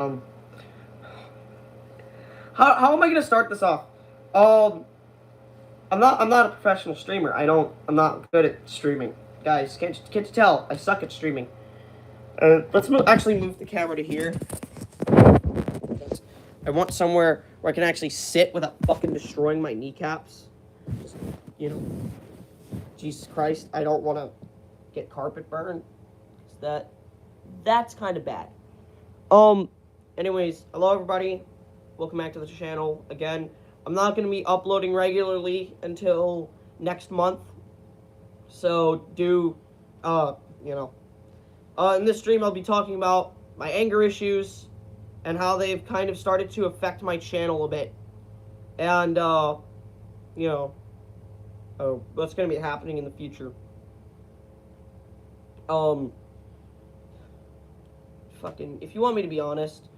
Um, how am I gonna start this off? Um, I'm not a professional streamer. I'm not good at streaming, guys. Can't you tell? I suck at streaming. Actually move the camera to here. I want somewhere where I can actually sit without fucking destroying my kneecaps. Just, you know, Jesus Christ, I don't want to get carpet burn. That's kind of bad. Um, anyways, hello everybody. Welcome back to the channel again. I'm not going to be uploading regularly until next month. So uh, you know, in this stream I'll be talking about my anger issues and how they've kind of started to affect my channel a bit. And, you know, what's going to be happening in the future. Um, if you want me to be honest,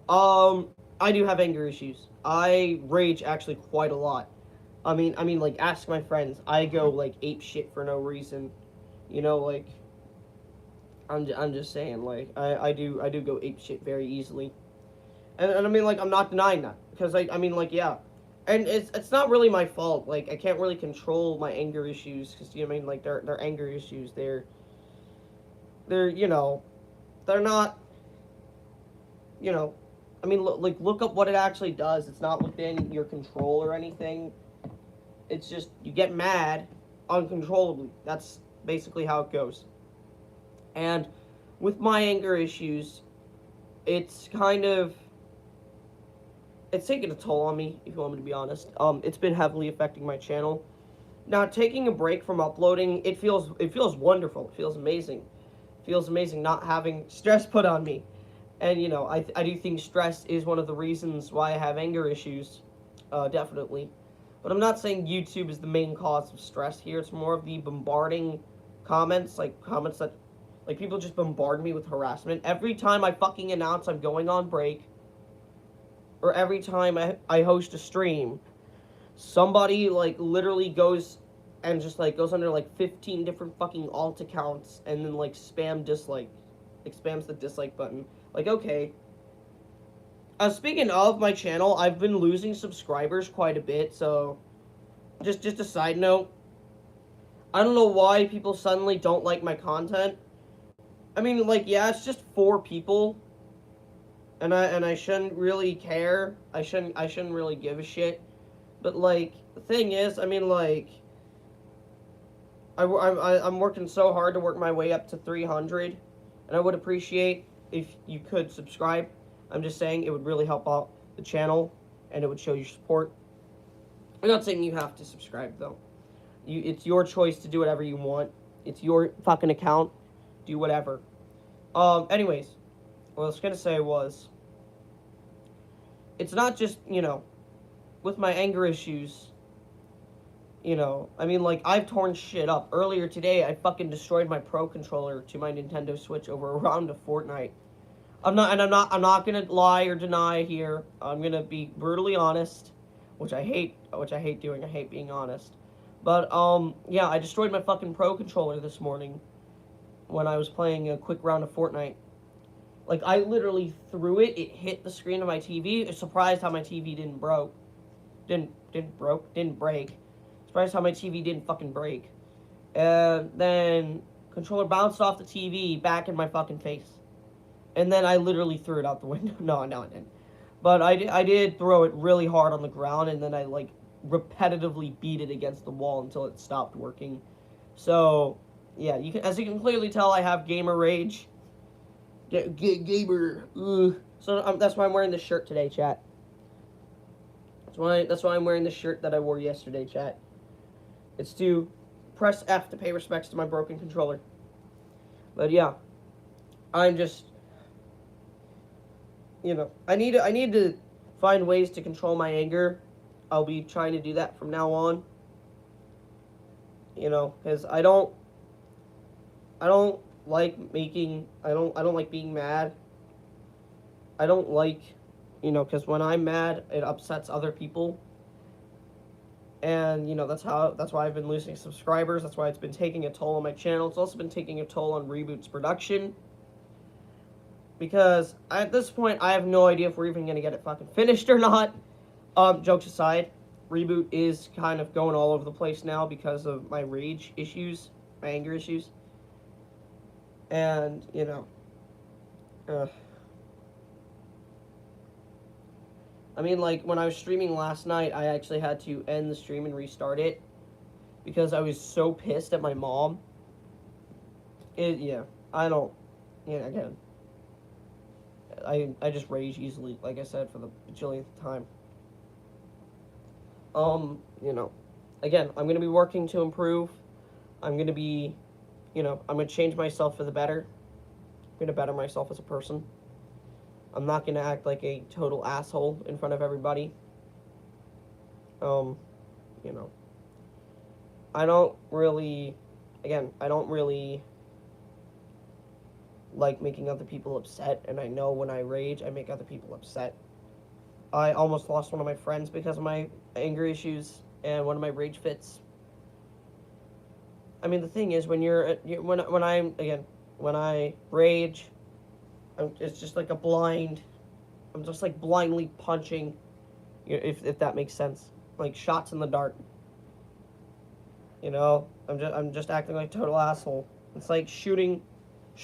I do have anger issues. I rage actually quite a lot. Like, ask my friends. I go, like, ape shit for no reason. You know, like, I'm just saying, like, I do go ape shit very easily. And I mean, like, I'm not denying that. Because, like, yeah. And it's not really my fault. Like, I can't really control my anger issues. Because, you know what I mean? Like, they're anger issues. You know, they're not, you know, look up what it actually does. It's not within your control or anything. It's just you get mad uncontrollably. That's basically how it goes. And with my anger issues, it's kind of it's taking a toll on me, if you want me to be honest. It's been heavily affecting my channel. Now, taking a break from uploading, it feels wonderful. It feels amazing. It feels amazing not having stress put on me. And, you know, I do think stress is one of the reasons why I have anger issues, definitely. But I'm not saying YouTube is the main cause of stress here. It's more of the bombarding comments, comments that, like, people just bombard me with harassment. Every time I fucking announce I'm going on break, or every time I host a stream, somebody, like, literally goes and just, like, goes under, like, 15 different fucking alt accounts and then, like, spams the dislike button. Like, okay. Speaking of my channel, I've been losing subscribers quite a bit, so just a side note. I don't know why people suddenly don't like my content. I mean, like, yeah, it's just 4 people, and I shouldn't really care. I shouldn't really give a shit. But, like, the thing is, I mean, like, I'm working so hard to work my way up to 300, and I would appreciate if you could subscribe. I'm just saying it would really help out the channel, and it would show your support. I'm not saying you have to subscribe, though. It's your choice to do whatever you want. It's your fucking account. Do whatever. Anyways, what I was gonna say was, it's not just, you know, with my anger issues, you know, I mean, like, I've torn shit up. Earlier today, I fucking destroyed my Pro Controller to my Nintendo Switch over a round of Fortnite. I'm not gonna lie or deny here. I'm gonna be brutally honest, which I hate doing. I hate being honest. But, yeah, I destroyed my fucking Pro Controller this morning when I was playing a quick round of Fortnite. Like, I literally threw it. It hit the screen of my TV. I was surprised how my TV didn't break. Surprised how my TV didn't fucking break. And then controller bounced off the TV back in my fucking face. And then I literally threw it out the window. No, I didn't. But I did throw it really hard on the ground, and then I, like, repetitively beat it against the wall until it stopped working. So, yeah, as you can clearly tell, I have gamer rage. Gamer. Ugh. So that's why I'm wearing this shirt today, chat. That's why I'm wearing the shirt that I wore yesterday, chat. It's to press F to pay respects to my broken controller. But yeah, I'm just, you know, I need to find ways to control my anger. I'll be trying to do that from now on. You know, because I don't like being mad. I don't like, you know, because when I'm mad, it upsets other people. And, you know, that's why I've been losing subscribers. That's why it's been taking a toll on my channel. It's also been taking a toll on Reboot's production. because at this point I have no idea if we're even gonna get it fucking finished or not. Jokes aside, Reboot is kind of going all over the place now because of my rage issues, my anger issues, and I mean, like, when I was streaming last night, I actually had to end the stream and restart it because I was so pissed at my mom. I don't, again, I just rage easily, like I said, for the bajillionth time. Again, I'm going to be working to improve. I'm going to be, I'm going to change myself for the better. I'm going to better myself as a person. I'm not going to act like a total asshole in front of everybody. I don't really like making other people upset, and I know when I rage, I make other people upset. I almost lost one of my friends because of my anger issues and one of my rage fits. I mean, the thing is, when when I rage, it's just like I'm just like blindly punching, if that makes sense, like shots in the dark. I'm just acting like a total asshole. It's like shooting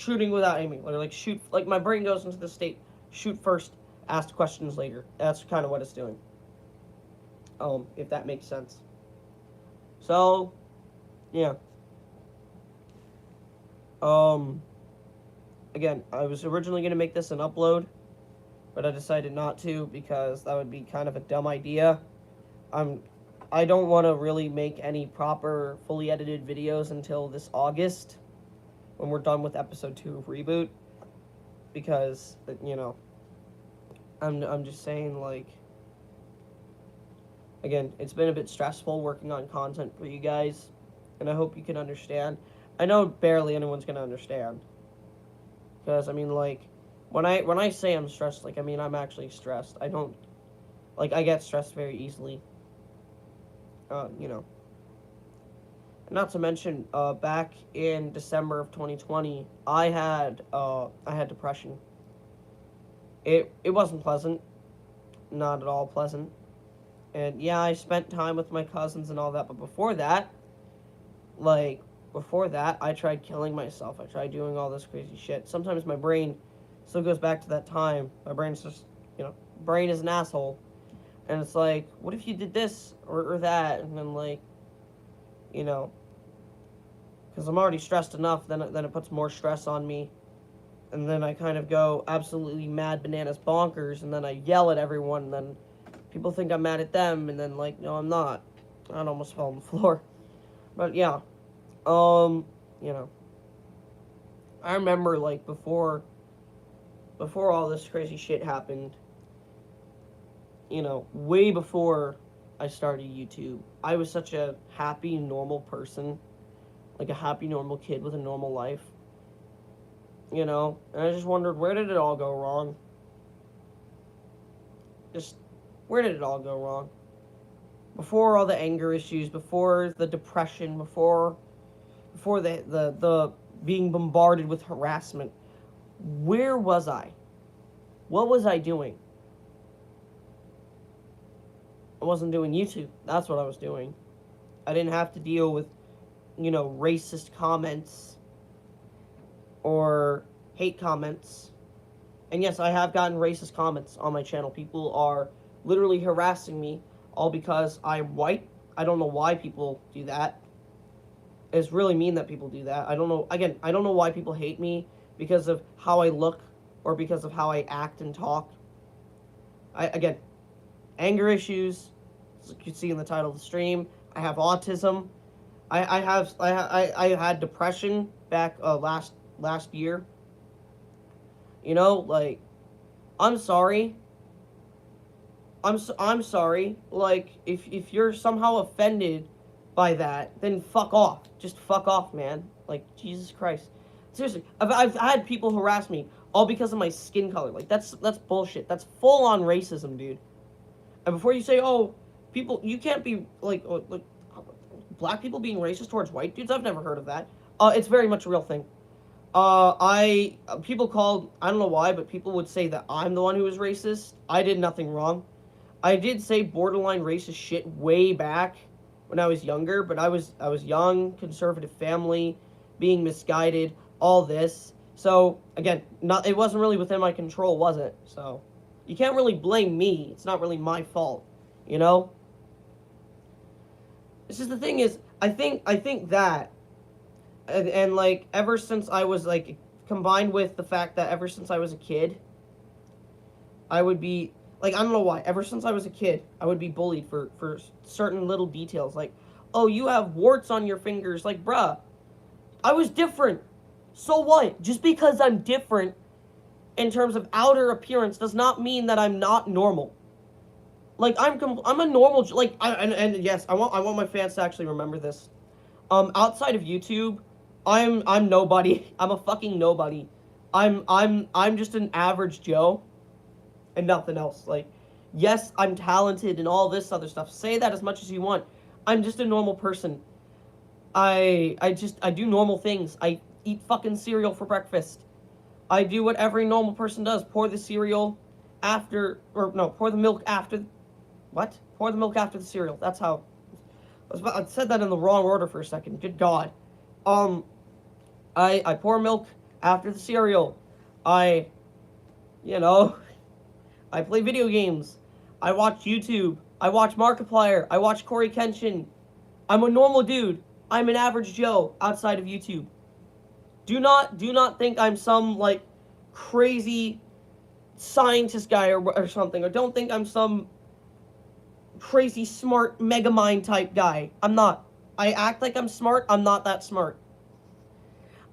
without aiming. Like my brain goes into the state, shoot first, ask questions later. That's kind of what it's doing. If that makes sense. So, yeah. Again, I was originally going to make this an upload, but I decided not to because that would be kind of a dumb idea. I don't want to really make any proper, fully edited videos until this August, when we're done with episode 2 of Reboot, because, I'm just saying, like, again, it's been a bit stressful working on content for you guys, and I hope you can understand. I know barely anyone's going to understand, because, I mean, like, when I say I'm stressed, like, I mean, I'm actually stressed. I get stressed very easily. Not to mention, back in December of 2020, I had depression. It wasn't pleasant, not at all pleasant, and yeah, I spent time with my cousins and all that, but before that, I tried killing myself. I tried doing all this crazy shit. Sometimes my brain still goes back to that time. My brain's just, brain is an asshole, and it's like, what if you did this or that, and then because I'm already stressed enough, then it puts more stress on me, and then I kind of go absolutely mad bananas bonkers, and then I yell at everyone, and then people think I'm mad at them, and then, no, I'm not. I almost fell on the floor. But, yeah. I remember, before all this crazy shit happened, way before I started YouTube, I was such a happy, normal person, like a happy, normal kid with a normal life, and I just wondered, where did it all go wrong? Where did it all go wrong? Before all the anger issues, before the depression, before the being bombarded with harassment, where was I? What was I doing? I wasn't doing YouTube. That's what I was doing. I didn't have to deal with, racist comments or hate comments. And yes, I have gotten racist comments on my channel. People are literally harassing me all because I'm white. I don't know why people do that. It's really mean that people do that. I don't know. Again, I don't know why people hate me because of how I look or because of how I act and talk. Again, anger issues, as you can see in the title of the stream. I have autism. I had depression back last year. I'm sorry. I'm sorry. If you're somehow offended by that, then fuck off. Just fuck off, man. Jesus Christ. Seriously, I've had people harass me all because of my skin color. That's bullshit. That's full on racism, dude. And before you say, oh, you can't be black people being racist towards white dudes, I've never heard of that. It's very much a real thing. I don't know why, but people would say that I'm the one who was racist. I did nothing wrong. I did say borderline racist shit way back when I was younger, but I was young, conservative family, being misguided, all this. So again, not it wasn't really within my control, was it? So you can't really blame me. It's not really my fault, you know? It's just the thing is, I think that and like ever since I was like combined with the fact that ever since I was a kid, I would be like I don't know why. Ever since I was a kid, I would be bullied for certain little details like, "Oh, you have warts on your fingers." Like, bruh, I was different. So what? Just because I'm different in terms of outer appearance does not mean that I'm not normal. Like I'm a normal like and yes, I want my fans to actually remember this. Outside of YouTube, I'm nobody. I'm a fucking nobody. I'm just an average Joe and nothing else. Like, yes, I'm talented and all this other stuff. Say that as much as you want. I'm just a normal person. I do normal things. I eat fucking cereal for breakfast. I do what every normal person does. Pour the cereal after or no, pour the milk after what? Pour the milk after the cereal. That's how I said that in the wrong order for a second. Good God. Um, I pour milk after the cereal. I, you know, I play video games. I watch YouTube. I watch Markiplier. I watch Corey Kenshin. I'm a normal dude. I'm an average Joe outside of YouTube. Do not think I'm some like crazy scientist guy or something, or don't think I'm some crazy smart megamind type guy. I'm not. I act like I'm smart. I'm not that smart.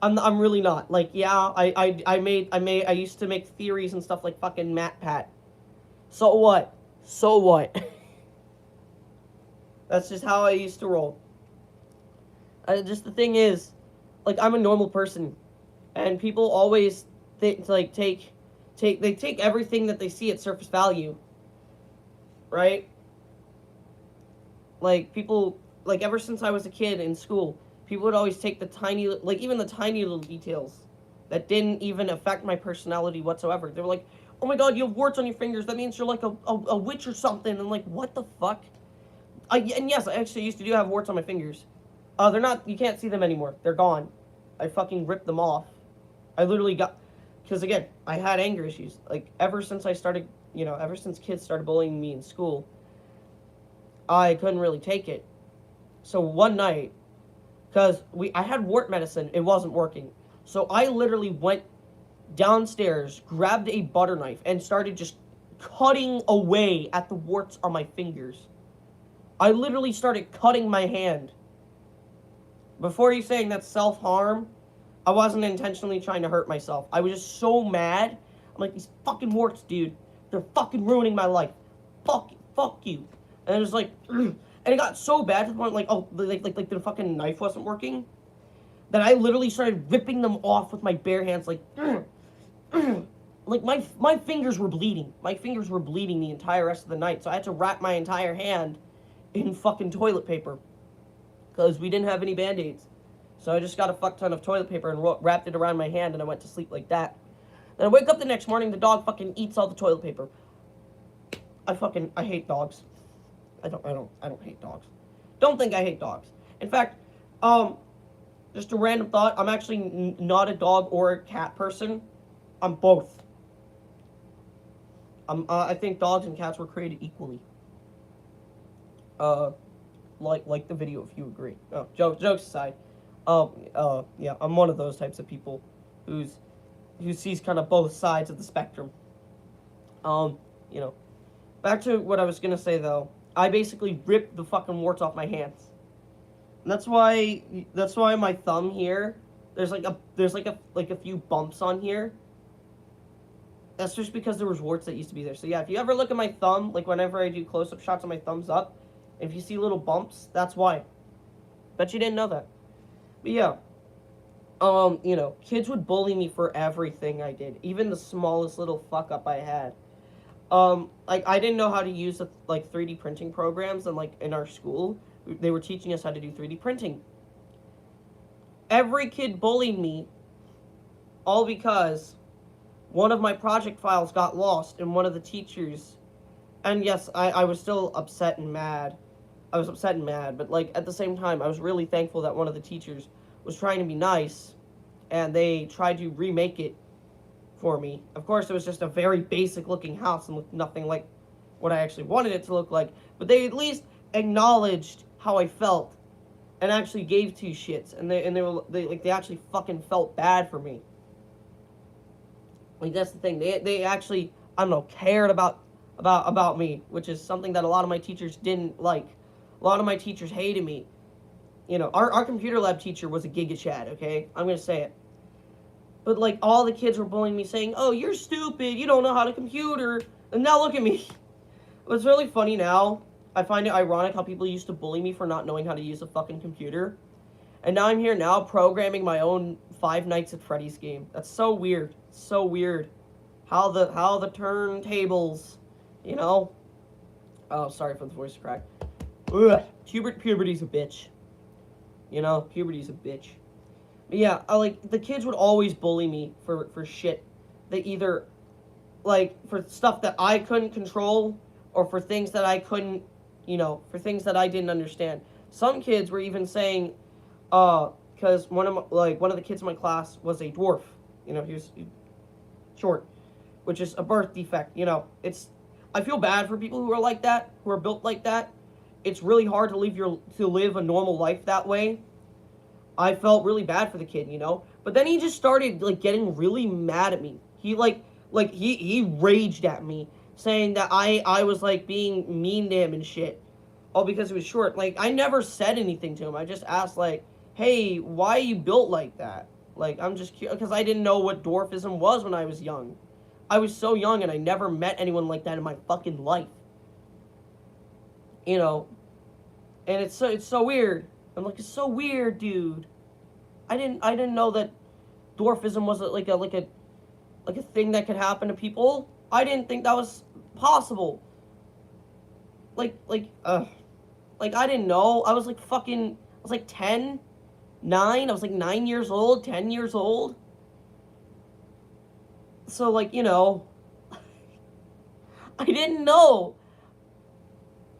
I'm really not. Like, yeah, I used to make theories and stuff like fucking MatPat. So what? So what? That's just how I used to roll. Just the thing is, like, I'm a normal person, and people always they take everything that they see at surface value, right? Like people, like ever since I was a kid in school, people would always take the tiny, like even the tiny little details that didn't even affect my personality whatsoever. They were like, "Oh my God, you have warts on your fingers. That means you're like a witch or something." And I'm like, "What the fuck?" And yes, I actually used to do have warts on my fingers. They're not. You can't see them anymore. They're gone. I fucking ripped them off. I literally got, because again, I had anger issues. Like ever since I started, ever since kids started bullying me in school, I couldn't really take it. So one night, because I had wart medicine, it wasn't working. So I literally went downstairs, grabbed a butter knife, and started just cutting away at the warts on my fingers. I literally started cutting my hand. Before you saying that's self-harm, I wasn't intentionally trying to hurt myself. I was just so mad. I'm like, these fucking warts, dude. They're fucking ruining my life. Fuck you. And it was like, and it got so bad to the point, like, oh, like the fucking knife wasn't working, that I literally started ripping them off with my bare hands, like, like my fingers were bleeding. My fingers were bleeding the entire rest of the night, so I had to wrap my entire hand in fucking toilet paper, because we didn't have any Band-Aids. So I just got a fuck ton of toilet paper and wrapped it around my hand, and I went to sleep like that. Then I wake up the next morning, the dog fucking eats all the toilet paper. I hate dogs. I don't hate dogs. Don't think I hate dogs. In fact, just a random thought, I'm actually not a dog or a cat person. I'm both. I think dogs and cats were created equally. Like the video if you agree. Oh, jokes aside. Yeah, I'm one of those types of people who sees kind of both sides of the spectrum. Back to what I was gonna say though. I basically ripped the fucking warts off my hands. And that's why my thumb here, there's like a few bumps on here. That's just because there was warts that used to be there. So yeah, if you ever look at my thumb, like whenever I do close-up shots of my thumbs up, if you see little bumps, that's why. Bet you didn't know that. But yeah. Kids would bully me for everything I did, even the smallest little fuck up I had. Like I didn't know how to use the 3D printing programs, and like in our school, they were teaching us how to do 3D printing. Every kid bullied me all because one of my project files got lost and one of the teachers, and yes, I was still upset and mad. I was upset and mad, but like at the same time, I was really thankful that one of the teachers was trying to be nice and they tried to remake it for me. Of course, it was just a very basic looking house and looked nothing like what I actually wanted it to look like, but they at least acknowledged how I felt and actually gave two shits, and they actually fucking felt bad for me. Like that's the thing. They actually, I don't know, cared about me, which is something that a lot of my teachers didn't like. A lot of my teachers hated me. You know, our computer lab teacher was a Giga Chad, okay? I'm gonna say it. But like all the kids were bullying me saying, "Oh, you're stupid, you don't know how to computer." And now look at me. What's really funny now, I find it ironic how people used to bully me for not knowing how to use a fucking computer. And now I'm here now programming my own Five Nights at Freddy's game. That's so weird. So weird. How the turntables, you know? Oh, sorry for the voice crack. Ugh. Puberty's a bitch. You know, puberty's a bitch. But yeah, the kids would always bully me for shit. They either, like, for stuff that I couldn't control, or for things that I couldn't, for things that I didn't understand. Some kids were even saying, because one of the kids in my class was a dwarf. He was short, which is a birth defect. I feel bad for people who are like that, who are built like that. It's really hard to live a normal life that way. I felt really bad for the kid, But then he just started getting really mad at me. He he raged at me, saying that I was being mean to him and shit. All because he was short. I never said anything to him. I just asked hey, why are you built like that? I'm just curious, because I didn't know what dwarfism was when I was young. I was so young and I never met anyone like that in my fucking life. And it's so weird. I'm it's so weird, dude. I didn't know that dwarfism was like a thing that could happen to people. I didn't think that was possible. I didn't know. I was 10, 9. I was 9 years old, 10 years old. So I didn't know.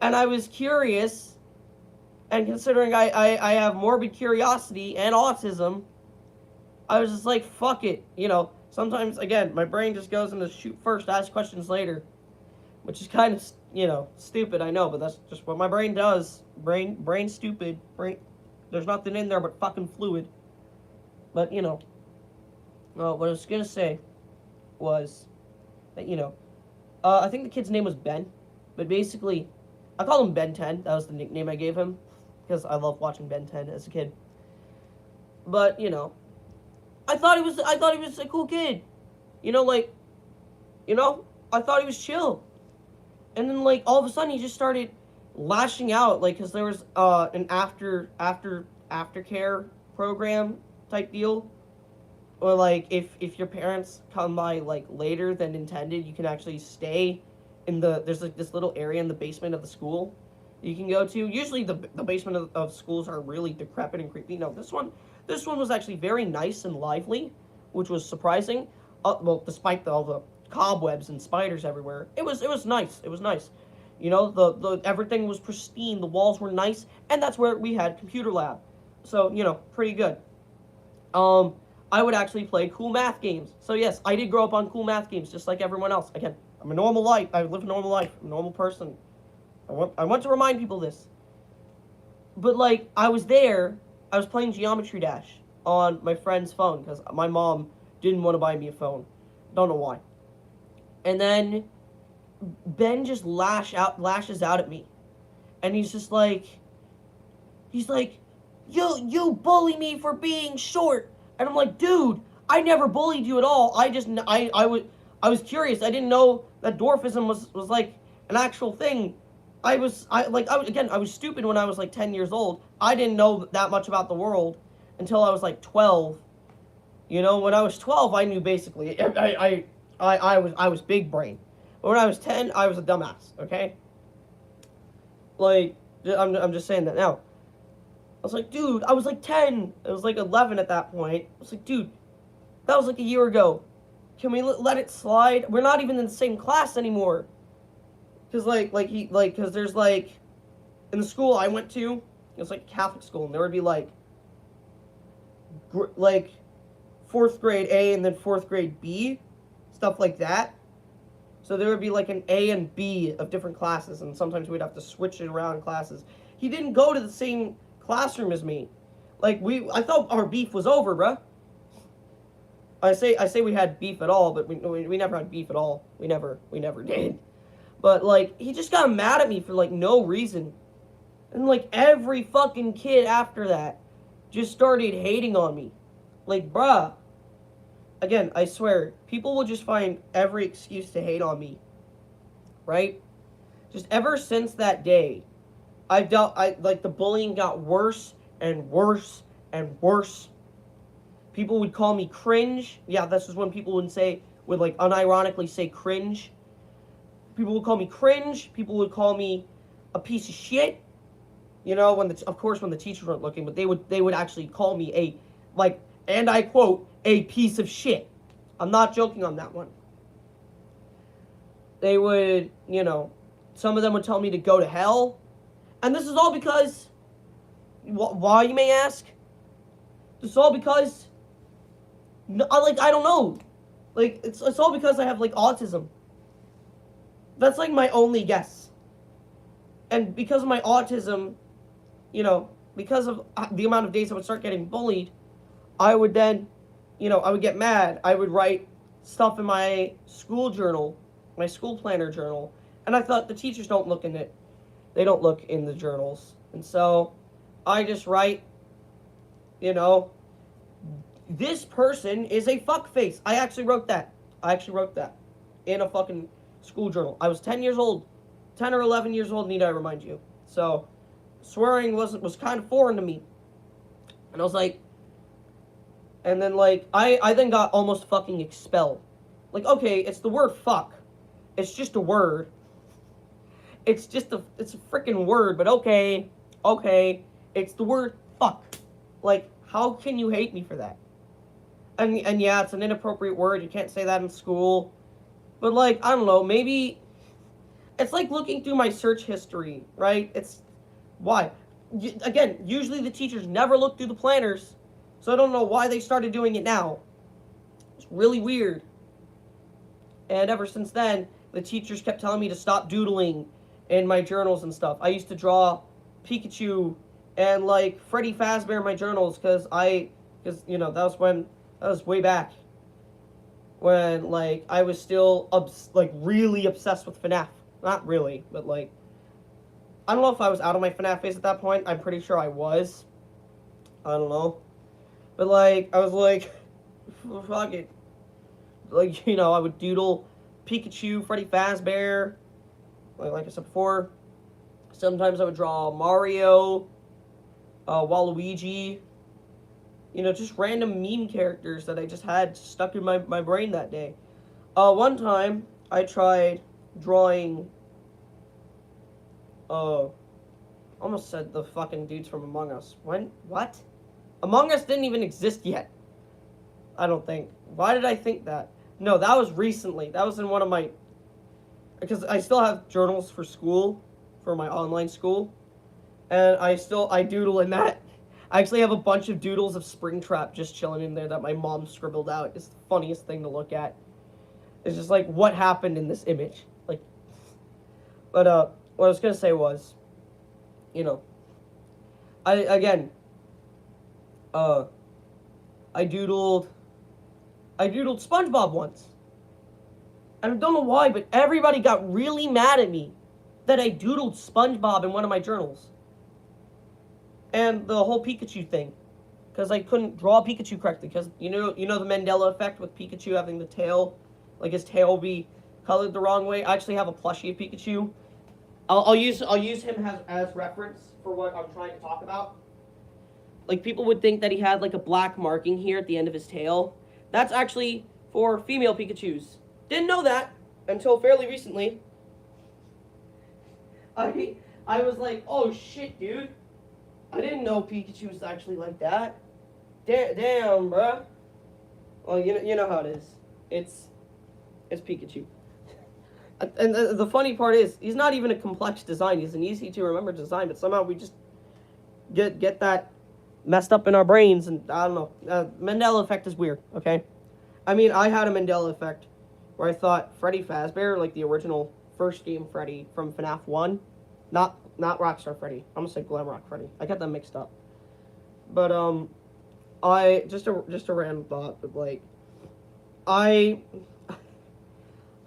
And I was curious. And considering I have morbid curiosity and autism, I was just fuck it. Sometimes, again, my brain just goes into shoot first, ask questions later. Which is kind of, stupid, I know, but that's just what my brain does. Brain stupid. There's nothing in there but fucking fluid. But, well, what I was going to say was that, I think the kid's name was Ben. But basically, I call him Ben 10. That was the nickname I gave him. Because I loved watching Ben 10 as a kid. But, I thought he was a cool kid. I thought he was chill. And then all of a sudden he just started lashing out, because there was an aftercare program type deal. Or if your parents come by later than intended, you can actually stay in there's this little area in the basement of the school you can go to. Usually the basement of schools are really decrepit and creepy. No, this one was actually very nice and lively, which was surprising. Well, despite all the cobwebs and spiders everywhere, it was nice. It was nice. The everything was pristine. The walls were nice, and that's where we had computer lab. So pretty good. I would actually play cool math games. So yes, I did grow up on cool math games, just like everyone else. Again, I'm a normal life. I live a normal life. I'm a normal person. I want to remind people this. But I was there. I was playing Geometry Dash on my friend's phone because my mom didn't want to buy me a phone. Don't know why. And then Ben just lashes out at me, and he's just you bully me for being short. And I'm dude, I never bullied you at all. I was curious. I didn't know that dwarfism was an actual thing. I was stupid when I was 10 years old. I didn't know that much about the world until I was 12. When I was 12, I knew basically. I was big brain. But when I was 10, I was a dumbass. Okay. I'm just saying that now. I was dude, I was 10. I was 11 at that point. I was dude, That was like a year ago. Can we let it slide? We're not even in the same class anymore. Cause cause there's like, in the school I went to, it was like a Catholic school, and there would be like fourth grade A and then fourth grade B, stuff like that. So there would be like an A and B of different classes, and sometimes we'd have to switch it around in classes. He didn't go to the same classroom as me. I thought our beef was over, bruh. I say we had beef at all, but we never had beef at all. We never did. But like, he just got mad at me for like no reason, and like every fucking kid after that just started hating on me. Like, bruh. Again, I swear, people will just find every excuse to hate on me. Right? Just ever since that day, the bullying got worse and worse and worse. People would call me cringe. Yeah, this is when people would like unironically say cringe. People would call me cringe. People would call me a piece of shit. You know, when the teachers weren't looking, but they would actually call me and I quote, a piece of shit. I'm not joking on that one. They would, some of them would tell me to go to hell. And this is all because, why, you may ask? This is all because, I don't know. Like, it's all because I have, like, autism. That's, like, my only guess. And because of my autism, because of the amount of days I would start getting bullied, I would then, I would get mad. I would write stuff in my school journal, my school planner journal, and I thought the teachers don't look in it. They don't look in the journals. And so I just write, this person is a fuckface. I actually wrote that in a fucking school journal. I was 10 years old. 10 or 11 years old, need I remind you. So swearing was kind of foreign to me. And I was like, and then like I then got almost fucking expelled. Like, okay, it's the word fuck. It's just a word. It's a freaking word, but okay, it's the word fuck. Like, how can you hate me for that? And yeah, it's an inappropriate word. You can't say that in school. But like, I don't know, maybe it's like looking through my search history, right? It's why. Again, usually the teachers never look through the planners, so I don't know why they started doing it now. It's really weird. And ever since then, the teachers kept telling me to stop doodling in my journals and stuff. I used to draw Pikachu and like Freddy Fazbear in my journals because that was way back when like I was still really obsessed with FNAF. Not really, but like I don't know if I was out of my FNAF phase at that point. I'm pretty sure I was. I don't know. But like I was like fuck it. Like, I would doodle Pikachu, Freddy Fazbear, like I said before. Sometimes I would draw Mario, Waluigi, just random meme characters that I just had stuck in my brain that day. One time, I tried drawing, almost said the fucking dudes from Among Us. What? Among Us didn't even exist yet. I don't think. Why did I think that? No, that was recently. That was in one of my... Because I still have journals for school, for my online school. And I doodle in that. I actually have a bunch of doodles of Springtrap just chilling in there that my mom scribbled out. It's the funniest thing to look at. It's just like, what happened in this image? Like, but, what I was going to say was, I doodled SpongeBob once. And I don't know why, but everybody got really mad at me that I doodled SpongeBob in one of my journals. And the whole Pikachu thing. Because I couldn't draw Pikachu correctly. Because, the Mandela effect with Pikachu having the tail, like his tail be colored the wrong way. I actually have a plushie of Pikachu. I'll use him as reference for what I'm trying to talk about. Like, people would think that he had, like, a black marking here at the end of his tail. That's actually for female Pikachus. Didn't know that until fairly recently. I was like, oh shit, dude. I didn't know Pikachu was actually like that. Damn, bruh. Well, you know how it is. It's Pikachu. And the funny part is, he's not even a complex design. He's an easy to remember design, but somehow we just get that messed up in our brains, and I don't know. Mandela effect is weird. Okay, I mean, I had a Mandela effect where I thought Freddy Fazbear, like the original first game Freddy from FNAF 1, not Rockstar Freddy. I'm gonna say Glamrock Freddy. I got them mixed up. But I just a random thought, but like I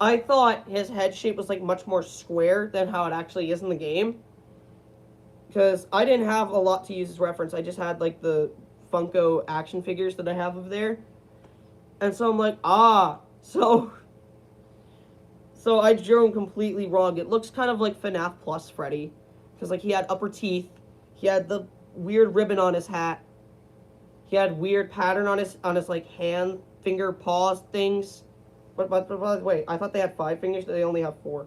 I thought his head shape was like much more square than how it actually is in the game. Because I didn't have a lot to use as reference. I just had like the Funko action figures that I have over there. And so I'm like, so I drew him completely wrong. It looks kind of like FNAF Plus Freddy. Because like he had upper teeth. He had the weird ribbon on his hat. He had weird pattern on his like hand, finger, paws things. But by the way, I thought they had 5 fingers. They only have 4,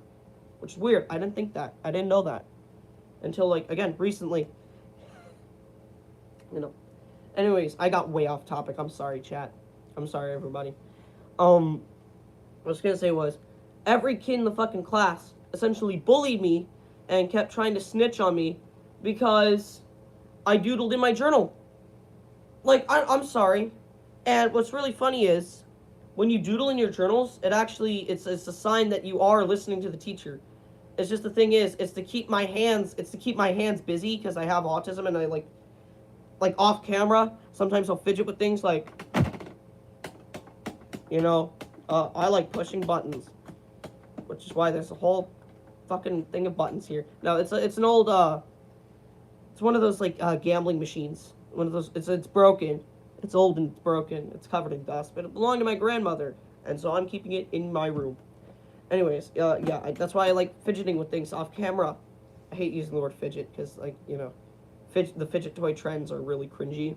which is weird. I didn't think that. I didn't know that until like again recently. You know. Anyways, I got way off topic. I'm sorry, chat. I'm sorry, everybody. What I was gonna say was, every kid in the fucking class essentially bullied me and kept trying to snitch on me because I doodled in my journal. Like, I'm sorry. And what's really funny is, when you doodle in your journals, it's a sign that you are listening to the teacher. It's just the thing is, it's to keep my hands busy because I have autism and I like off camera, sometimes I'll fidget with things like, I like pushing buttons, which is why there's a whole fucking thing of buttons here. No, it's an old, it's one of those like gambling machines. One of those, it's broken. It's old and it's broken. It's covered in dust, but it belonged to my grandmother, and so I'm keeping it in my room. Anyways, that's why I like fidgeting with things off camera. I hate using the word fidget because, like, the fidget toy trends are really cringy.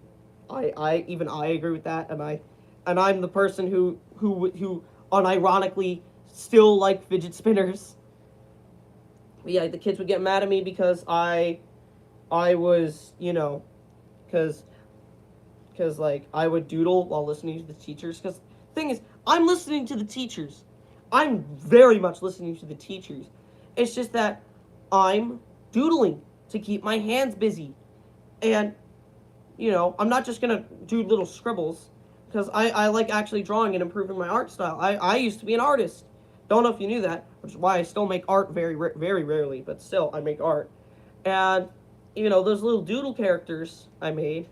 I agree with that, and I'm the person who unironically still like fidget spinners. But yeah, the kids would get mad at me because I was, because like I would doodle while listening to the teachers. Because the thing is, I'm listening to the teachers. I'm very much listening to the teachers. It's just that I'm doodling to keep my hands busy. And, I'm not just going to do little scribbles. Because I like actually drawing and improving my art style. I used to be an artist. Don't know if you knew that. Which is why I still make art very, very rarely. But still, I make art. And, those little doodle characters I made,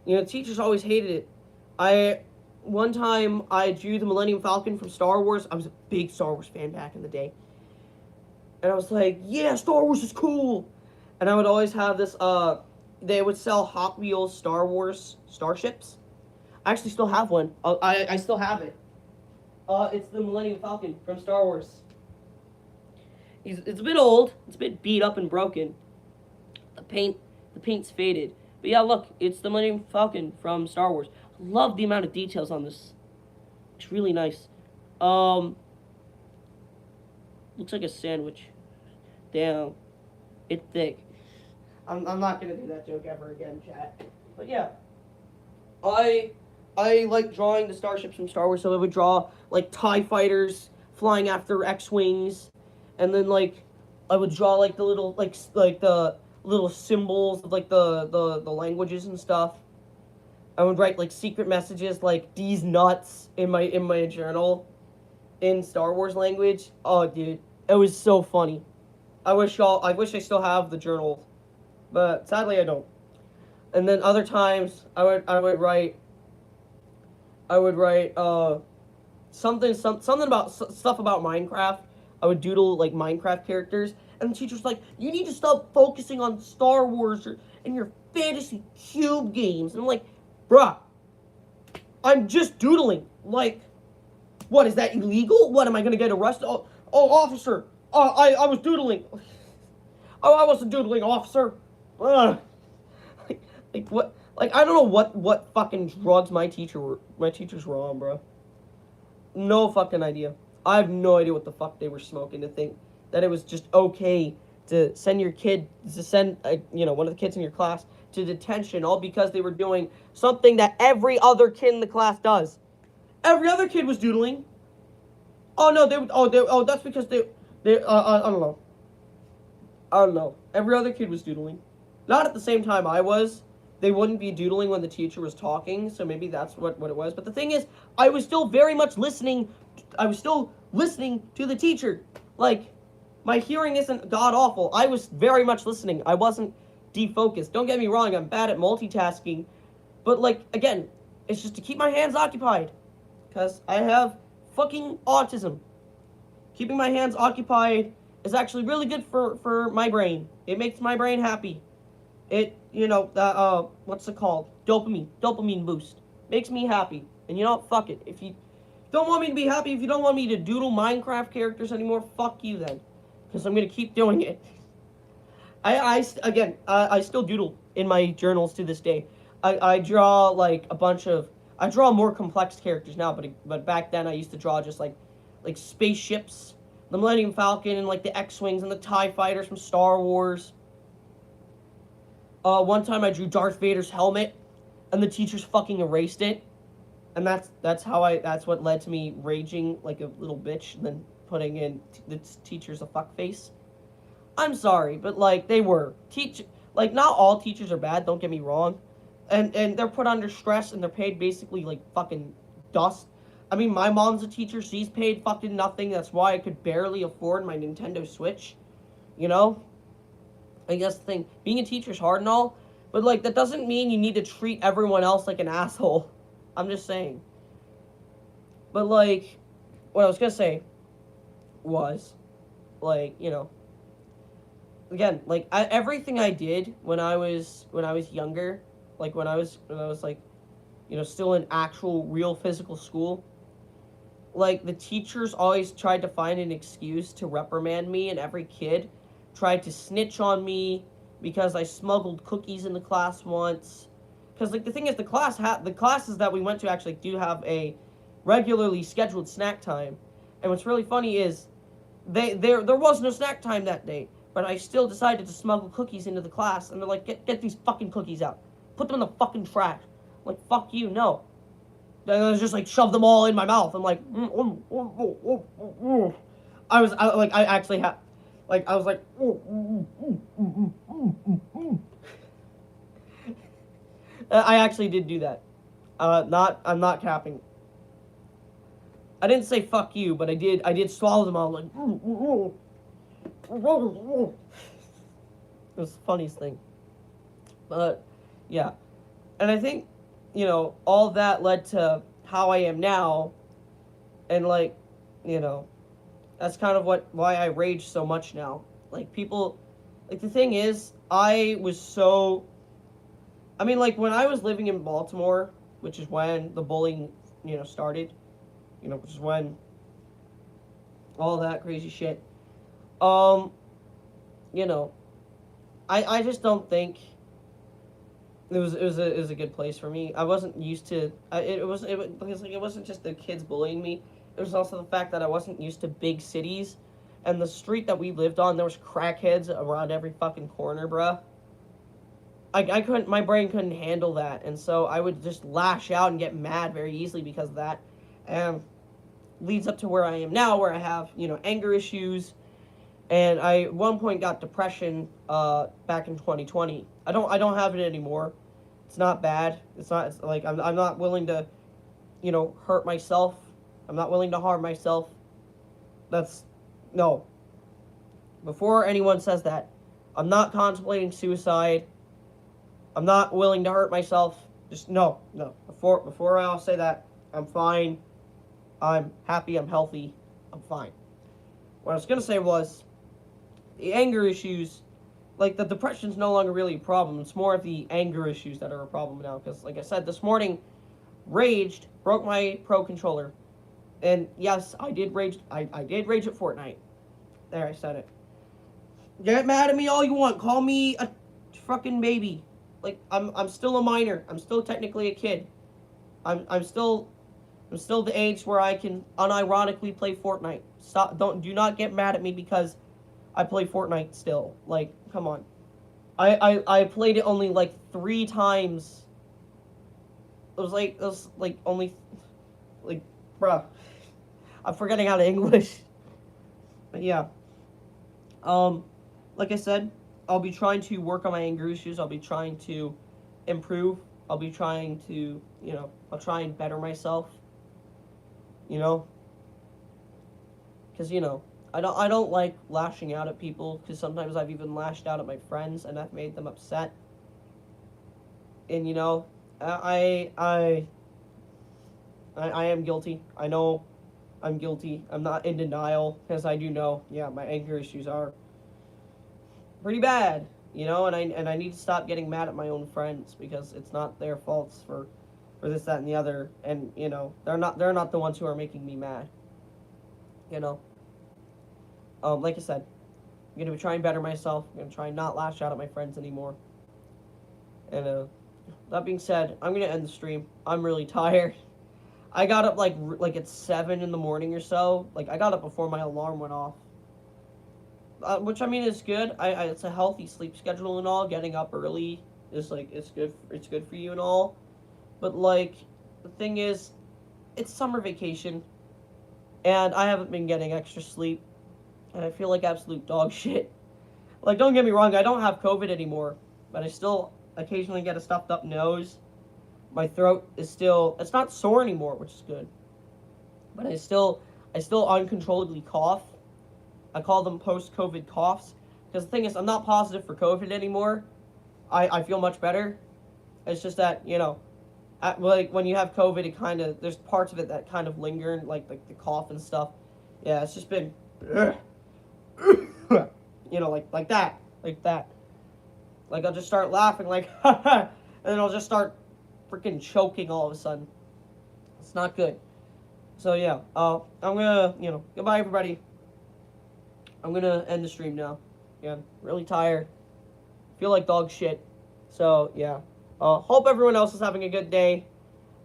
teachers always hated it. One time, I drew the Millennium Falcon from Star Wars. I was a big Star Wars fan back in the day. And I was like, yeah, Star Wars is cool. And I would always have this, they would sell Hot Wheels Star Wars starships. I actually still have one. I still have it. It's the Millennium Falcon from Star Wars. It's a bit old. It's a bit beat up and broken. The paint's faded. But yeah, look, it's the Millennium Falcon from Star Wars. I love the amount of details on this. It's really nice. Looks like a sandwich. Damn, it's thick. I'm not gonna do that joke ever again, chat. But yeah, I like drawing the starships from Star Wars. So I would draw like TIE fighters flying after X-wings, and then like I would draw like the little like the little symbols of like the languages and stuff. I would write like secret messages like "these nuts" in my journal in Star Wars language. Oh, dude, it was so funny. I wish I still have the journal, but sadly I don't. And then other times I would write something about stuff about Minecraft. I would doodle like Minecraft characters, and the teacher's like, "You need to stop focusing on Star Wars and your fantasy cube games." And I'm like, "Bruh, I'm just doodling. Like, what, is that illegal? What, am I gonna get arrested? Oh, officer, I was doodling. Oh, I wasn't doodling, officer." Like what? Like, I don't know what fucking drugs my teachers were on, bro. No fucking idea. I have no idea what the fuck they were smoking to think that it was just okay to send your kid to send one of the kids in your class to detention, all because they were doing something that every other kid in the class does. Every other kid was doodling. Oh no, that's because I don't know. I don't know. Every other kid was doodling. Not at the same time I was. They wouldn't be doodling when the teacher was talking, so maybe that's what it was. But the thing is, I was still very much listening. I was still listening to the teacher. Like, my hearing isn't god awful. I was very much listening. I wasn't defocused. Don't get me wrong, I'm bad at multitasking. But, like, again, it's just to keep my hands occupied. Because I have fucking autism. Keeping my hands occupied is actually really good for my brain. It makes my brain happy. It, what's it called? Dopamine boost. Makes me happy. And you know what? Fuck it. If you don't want me to be happy, if you don't want me to doodle Minecraft characters anymore, fuck you then. Because I'm going to keep doing it. I still doodle in my journals to this day. I draw, like, I draw more complex characters now, but back then I used to draw just, like spaceships, the Millennium Falcon, and, like, the X-Wings and the TIE Fighters from Star Wars. One time I drew Darth Vader's helmet, and the teachers fucking erased it, and that's what led to me raging like a little bitch, and then putting in the teachers a fuckface. I'm sorry, but like they were not all teachers are bad. Don't get me wrong, and they're put under stress and they're paid basically like fucking dust. I mean, my mom's a teacher. She's paid fucking nothing. That's why I could barely afford my Nintendo Switch. You know. I guess the thing, being a teacher's hard and all, but, like, that doesn't mean you need to treat everyone else like an asshole. I'm just saying. But, like, what I was gonna say was, like, again, like, everything I did when I was younger, like, when I was, like, still in actual, real physical school, like, the teachers always tried to find an excuse to reprimand me, and every kid tried to snitch on me because I smuggled cookies in the class once. Because, like, the thing is, the classes that we went to actually do have a regularly scheduled snack time. And what's really funny is there was no snack time that day, but I still decided to smuggle cookies into the class, and they're like, get these fucking cookies out. Put them in the fucking trash. I'm like, fuck you, no. Then I was just like, shove them all in my mouth. I'm like, I actually had... Like, I was like, I actually did do that. I'm not capping. I didn't say fuck you, but I did swallow them all, like, it was the funniest thing. But, yeah. And I think, all that led to how I am now, and, like, that's kind of why I rage so much now. Like, people... Like, the thing is, I was so... I mean, like, when I was living in Baltimore, which is when the bullying, started, which is when all that crazy shit, I just don't think it was a good place for me. I wasn't used to... Because, like, it wasn't just the kids bullying me. It was also the fact that I wasn't used to big cities. And the street that we lived on, there was crackheads around every fucking corner, bruh. My brain couldn't handle that. And so I would just lash out and get mad very easily because of that. And leads up to where I am now, where I have, anger issues. And I, at one point, got depression back in 2020. I don't have it anymore. It's not bad. It's like, I'm not willing to, hurt myself. I'm not willing to harm myself. No. Before anyone says that, I'm not contemplating suicide. I'm not willing to hurt myself. Just, no. Before I'll say that, I'm fine. I'm happy, I'm healthy, I'm fine. What I was going to say was, the anger issues, like, the depression's no longer really a problem. It's more of the anger issues that are a problem now. Because, like I said, this morning, raged, broke my Pro Controller. And yes, I did rage at Fortnite. There, I said it. Get mad at me all you want. Call me a fucking baby. Like, I'm still a minor. I'm still technically a kid. I'm still the age where I can unironically play Fortnite. Do not get mad at me because I play Fortnite still. Like, come on. I played it only like 3 times. It was like only like, bruh. I'm forgetting how to English. But yeah. Um, like I said, I'll be trying to work on my anger issues. I'll be trying to improve. I'll be trying to, I'll try and better myself. You know, because I don't like lashing out at people. Because sometimes I've even lashed out at my friends and I've made them upset. And I am guilty. I know I'm guilty. I'm not in denial because I do know. Yeah, my anger issues are pretty bad. And I need to stop getting mad at my own friends because it's not their faults for this, that, and the other. And they're not the ones who are making me mad. You know. Like I said, I'm gonna be trying to better myself. I'm gonna try and not lash out at my friends anymore. And that being said, I'm gonna end the stream. I'm really tired. I got up like at 7 in the morning or so. Like I got up before my alarm went off. Which I mean is good. It's a healthy sleep schedule and all. Getting up early is like it's good. It's good for you and all. But like the thing is, it's summer vacation, and I haven't been getting extra sleep, and I feel like absolute dog shit. Like don't get me wrong, I don't have COVID anymore, but I still occasionally get a stuffed up nose. My throat is still it's not sore anymore, which is good. But I still uncontrollably cough. I call them post-COVID coughs. Because the thing is, I'm not positive for COVID anymore. I feel much better. It's just that, like when you have COVID, it kind of, there's parts of it that kind of linger, like the cough and stuff. Yeah, it's just been, like that. Like that. Like I'll just start laughing, like, and then I'll just start freaking choking all of a sudden. It's not good. So yeah, I'm gonna, goodbye everybody. I'm gonna end the stream now. Again, really tired. Feel like dog shit. So yeah. Hope everyone else is having a good day.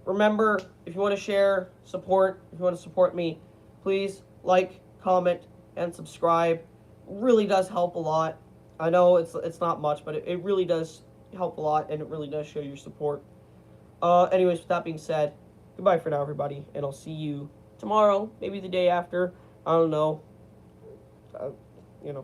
Remember, if you want to share, support, if you want to support me, please like, comment, and subscribe. It really does help a lot. I know it's not much, but it really does help a lot, and it really does show your support. Anyways, with that being said, goodbye for now, everybody, and I'll see you tomorrow, maybe the day after. I don't know.